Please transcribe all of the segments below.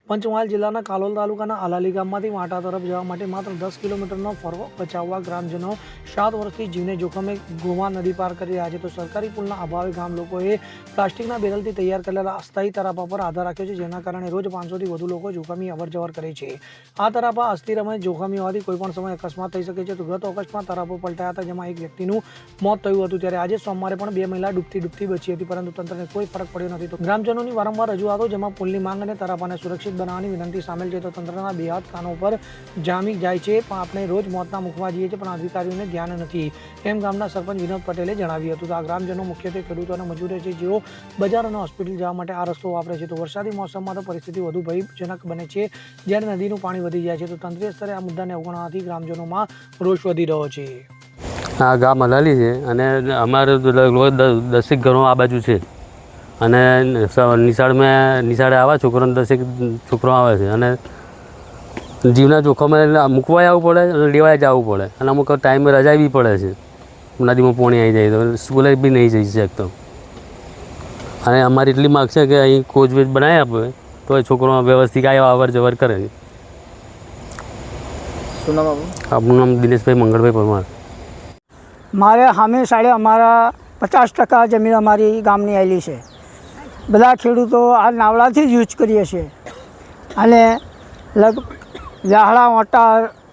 પંચમહાલ જિલ્લાના કાલોલ તાલુકાના આલાલી ગામમાંથી વાંટા તરફ જવા માટે માત્ર 10 કિલોમીટરનો ફરવો બચાવવા ગ્રામજનો 7 વર્ષથી જીવને જોખમે ગોમા નદી પાર કરી રહ્યા છે. તો સરકારી પુલના અભાવે ગામ લોકોએ પ્લાસ્ટિકના બેરલથી તૈયાર કરેલા અસ્થાયી તરાપા પર આધાર રાખ્યો છે, જેના કારણે રોજ 500થી વધુ લોકો જોખમી અવરજવર કરે છે. આ તરાપા અસ્થિર અને જોખમી હોવાથી કોઈપણ સમયે અકસ્માત થઈ શકે છે. તો ગત ઓગસ્ટમાં તરાપો પલટાયા હતા, જેમાં એક વ્યક્તિનું મોત થયું હતું. ત્યારે આજે સોમવારે પણ 2 મહિલા ડૂબતી બચી હતી, પરંતુ તંત્રને કોઈ ફરક પડ્યો નથી. તો ગ્રામજનોની વારંવાર રજૂઆતો, જેમાં પુલની માંગ અને તરાપાને સુરક્ષિત બનાવવાની વિનંતી સામેલ છે, તો તંત્રના બે હાથ કાનો પર જામી જાય છે. પણ આપણે રોજ મોતના મુખમાં જઈએ છીએ, પણ અધિકારીઓને ધ્યાન નથી, એમ ગામના સરપંચ વિનોદ પટેલે જણાવ્યું હતું. તો આ ગ્રામજનો મુખ્યત્વે ખેડૂતો અને મજૂરો છે, જેઓ બજાર અને હોસ્પિટલ જવા માટે આ રસ્તો વાપરે છે. તો વરસાદી મોસમમાં તો પરિસ્થિતિ વધુ ભયજનક બને છે, જ્યારે નદીનું પાણી વધી જાય છે. તો તંત્રીય સ્તરે આ મુદ્દાને અવગણવાથી ગ્રામજનોમાં રોષ વધી રહ્યો છે. આ ગામ હલાલી છે અને અમારે 10 ઘરો આ બાજુ છે અને નિશાળે આવા છોકરાને 10 છોકરો આવે છે અને જીવના જોખમે મૂકવાય આવવું પડે અને લેવાય જવું પડે અને અમુક ટાઈમે રજા બી પડે છે. નદીમાં પાણી આવી જાય તો સ્કૂલે બી નહીં જઈ શકતો. અને અમારી એટલી માગ છે કે અહીં કોચવેજ બનાવી આપે તો એ છોકરો વ્યવસ્થિત આવ્યા અવર જવર કરે. શું નામ આપણું નામ દિનેશભાઈ મંગળભાઈ પરમાર. મારે સામે સાડે અમારા 50% જમીન અમારી ગામની આવેલી છે. બધા ખેડૂતો આ નાવડાથી જ યુઝ કરીએ છીએ અને વ્યાહળા વાંટા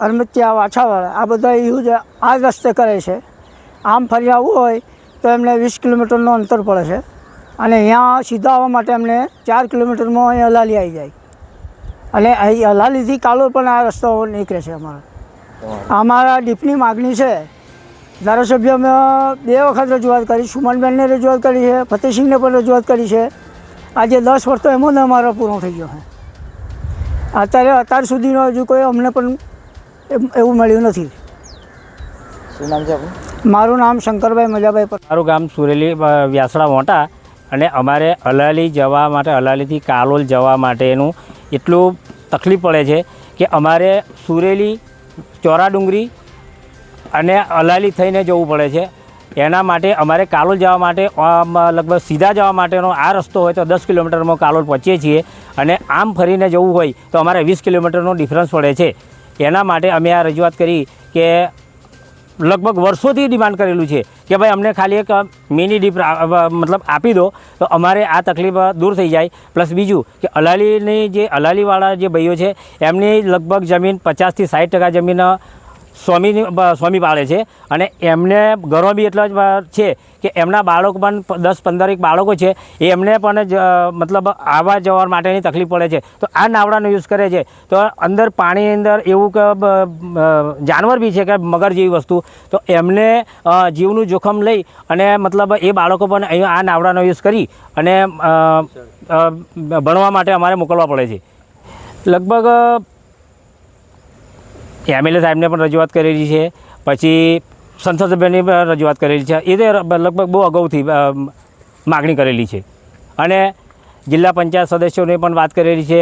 અરમતિયા વાછાવાળા આ બધા યુઝ આ રસ્તે કરે છે. આમ ફરી આવવું હોય તો એમને 20 કિલોમીટરનું અંતર પડે છે અને અહીંયા સીધા આવવા માટે એમને 4 કિલોમીટરમાં અહીં અલાલી આવી જાય અને અહીં અલાલીથી કાલોલ પણ આ રસ્તો નીકળે છે. અમારા ડીપની માગણી છે. ધારાસભ્ય અમે 2 વખત રજૂઆત કરી, સુમનબેનને રજૂઆત કરી છે, ફતેહસિંહને પણ રજૂઆત કરી છે. આજે 10 વર્ષ તો એમાં જ અમારો પૂરો થઈ ગયો છે. અત્યાર સુધીનો હજુ કોઈ અમને પણ એવું મળ્યું નથી. શું નામ છે આપનું? મારું નામ શંકરભાઈ મજાભાઈ પર. મારું ગામ સુરેલી વ્યાસડા મોટા અને અમારે અલાલી જવા માટે, અલાલીથી કાલોલ જવા માટેનું એટલું તકલીફ પડે છે કે અમારે સુરેલી, ચોરાડુંગરી અને અલાલી થઈને જવું પડે છે. એના માટે અમારે કાલોલ જવા માટે લગભગ સીધા જવા માટેનો આ રસ્તો હોય તો 10 કિલોમીટરમાં કાલોલ પહોંચીએ છીએ અને આમ ફરીને જવું હોય તો અમારે 20 કિલોમીટરનો ડિફરન્સ પડે છે. એના માટે અમે આ રજૂઆત કરી કે લગભગ વર્ષોથી ડિમાન્ડ કરેલું છે કે ભાઈ અમને ખાલી એક મિની ડીપ મતલબ આપી દો તો અમારે આ તકલીફ દૂર થઈ જાય. પ્લસ બીજું કે અલાલીવાળા જે ભાઈઓ છે એમની લગભગ જમીન 50થી 60% જમીન સ્વામી પાડે છે અને એમને ઘરો બી એટલા જ છે કે એમના બાળકો પણ 10-15 બાળકો છે, એમને પણ મતલબ આવવા જવા માટેની તકલીફ પડે છે. તો આ નાવડાનો યુઝ કરે છે તો અંદર પાણીની અંદર એવું કે જાનવર બી છે કે મગર જેવી વસ્તુ, તો એમને જીવનું જોખમ લઈ અને મતલબ એ બાળકો પણ અહીંયા આ નાવડાનો યુઝ કરી અને ભણવા માટે અમારે મોકલવા પડે છે. લગભગ એમએલએ સાહેબને પણ રજૂઆત કરેલી છે, પછી સંસદ સભ્યની પણ રજૂઆત કરેલી છે. એ તો લગભગ બહુ અગાઉથી માગણી કરેલી છે અને જિલ્લા પંચાયત સદસ્યોને પણ વાત કરેલી છે.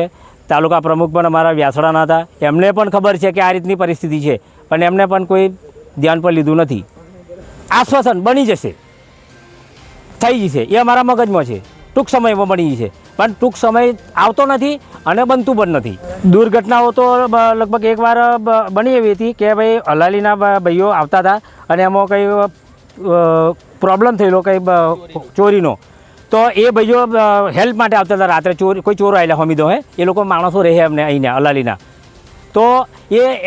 તાલુકા પ્રમુખ પણ અમારા વ્યાસડાના હતા, એમને પણ ખબર છે કે આ રીતની પરિસ્થિતિ છે, પણ એમને પણ કોઈ ધ્યાન પર લીધું નથી. આશ્વાસન બની જશે, થઈ જશે, એ અમારા મગજમાં છે, ટૂંક સમયમાં બની જશે, પણ ટૂંક સમય આવતો નથી અને બનતું પણ નથી. દુર્ઘટનાઓ તો લગભગ એકવાર બની એવી હતી કે ભાઈ અલાલીના ભાઈઓ આવતા હતા અને એમાં કંઈ પ્રોબ્લેમ થયેલો કંઈ ચોરીનો, તો એ ભાઈઓ હેલ્પ માટે આવતા હતા. રાત્રે કોઈ ચોરો આવેલા હમીદો એ લોકો માણસો રહે એમને અહીંના અલાલીના, તો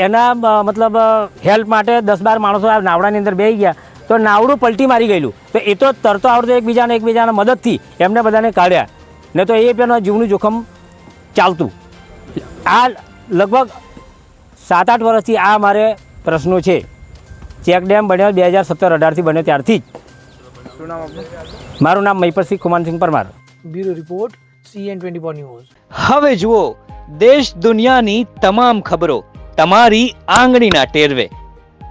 એના મતલબ હેલ્પ માટે 10-12 માણસો આ નાવડાની અંદર બેસી ગયા તો નાવડું પલટી મારી ગયેલું. તો એ તો તરતો આવડતો એકબીજાના મદદથી એમને બધાને કાઢ્યા, ને તો એ પેલા જીવનું જોખમ ચાલતું. આ લગભગ 7-8 વર્ષથી આ અમારે પ્રશ્નો છે. ચેક ડેમ બન્યો 2017-18થી બન્યો ત્યારથી જ. શું નામ આપનું? મારું નામ Mahipatsinh Khumansinh Parmar. Bureau report CN24 news. હવે જુઓ દેશ દુનિયાની તમામ ખબરો તમારી આંગળીના ટેરવે.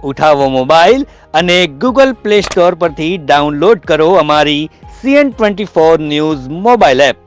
ઉઠાવો મોબાઈલ અને Google Play Store પરથી ડાઉનલોડ કરો અમારી CN24 ન્યૂઝ મોબાઈલ એપ.